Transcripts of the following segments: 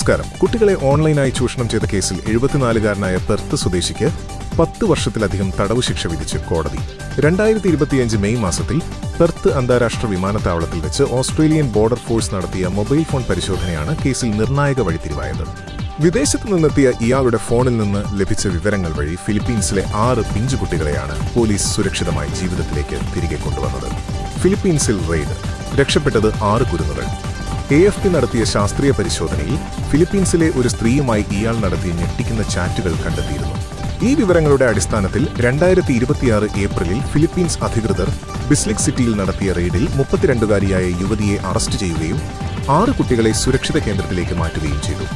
നമസ്കാരം. കുട്ടികളെ ഓൺലൈനായി ചൂഷണം ചെയ്ത കേസിൽ 74-കാരനായ പെർത്ത് സ്വദേശിക്ക് 10 വർഷത്തിലധികം തടവ് ശിക്ഷ വിധിച്ച് കോടതി. 2025 മെയ് മാസത്തിൽ പെർത്ത് അന്താരാഷ്ട്ര വിമാനത്താവളത്തിൽ വെച്ച് ഓസ്ട്രേലിയൻ ബോർഡർ ഫോഴ്സ് നടത്തിയ മൊബൈൽ ഫോൺ പരിശോധനയാണ് കേസിൽ നിർണായക വഴിത്തിരിവായത്. വിദേശത്തു നിന്നെത്തിയ ഇയാളുടെ ഫോണിൽ നിന്ന് ലഭിച്ച വിവരങ്ങൾ വഴി ഫിലിപ്പീൻസിലെ 6 പിഞ്ചുകുട്ടികളെയാണ് പോലീസ് സുരക്ഷിതമായി ജീവിതത്തിലേക്ക് തിരികെ കൊണ്ടുവന്നത്. ഫിലിപ്പീൻസിൽ റെയ്ഡ്, രക്ഷപ്പെട്ടത് 6 കുരുന്നുകൾ. AFP നടത്തിയ ശാസ്ത്രീയ പരിശോധനയിൽ ഫിലിപ്പീൻസിലെ ഒരു സ്ത്രീയുമായി ഇയാൾ നടത്തിയ ഞെട്ടിക്കുന്ന ചാറ്റുകൾ കണ്ടെത്തിയിരുന്നു. ഈ വിവരങ്ങളുടെ അടിസ്ഥാനത്തിൽ 2026 ഏപ്രിലിൽ ഫിലിപ്പീൻസ് അധികൃതർ ബിസ്ലിക് സിറ്റിയിൽ നടത്തിയ റെയ്ഡിൽ 32-കാരിയായ യുവതിയെ അറസ്റ്റ് ചെയ്യുകയും 6 കുട്ടികളെ സുരക്ഷിത കേന്ദ്രത്തിലേക്ക് മാറ്റുകയും ചെയ്തു.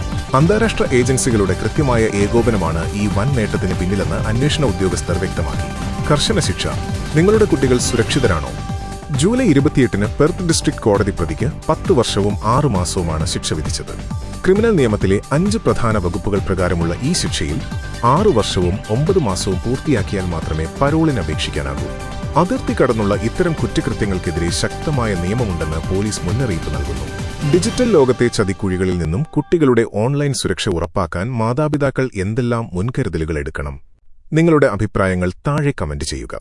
അന്താരാഷ്ട്ര ഏജൻസികളുടെ കൃത്യമായ ഏകോപനമാണ് ഈ വൻ നേട്ടത്തിന് പിന്നിലെന്ന് അന്വേഷണ ഉദ്യോഗസ്ഥർ വ്യക്തമാക്കി. കർശന ശിക്ഷ. നിങ്ങളുടെ കുട്ടികൾ സുരക്ഷിതരാണോ? ജൂലൈ 28-ന് പെർത്ത് ഡിസ്ട്രിക്ട് കോടതി പ്രതിക്ക് 10 വർഷവും 6 മാസവുമാണ് ശിക്ഷ വിധിച്ചത്. ക്രിമിനൽ നിയമത്തിലെ 5 പ്രധാന വകുപ്പുകൾ പ്രകാരമുള്ള ഈ ശിക്ഷയിൽ 6 വർഷവും 9 മാസവും പൂർത്തിയാക്കിയാൽ മാത്രമേ പരോളിന് അപേക്ഷിക്കാനാകൂ. അതിർത്തി കടന്നുള്ള ഇത്തരം കുറ്റകൃത്യങ്ങൾക്കെതിരെ ശക്തമായ നിയമമുണ്ടെന്ന് പോലീസ് മുന്നറിയിപ്പ് നൽകുന്നു. ഡിജിറ്റൽ ലോകത്തെ ചതിക്കുഴികളിൽ നിന്നും കുട്ടികളുടെ ഓൺലൈൻ സുരക്ഷ ഉറപ്പാക്കാൻ മാതാപിതാക്കൾ എന്തെല്ലാം മുൻകരുതലുകൾ എടുക്കണം? നിങ്ങളുടെ അഭിപ്രായങ്ങൾ താഴെ കമന്റ് ചെയ്യുക.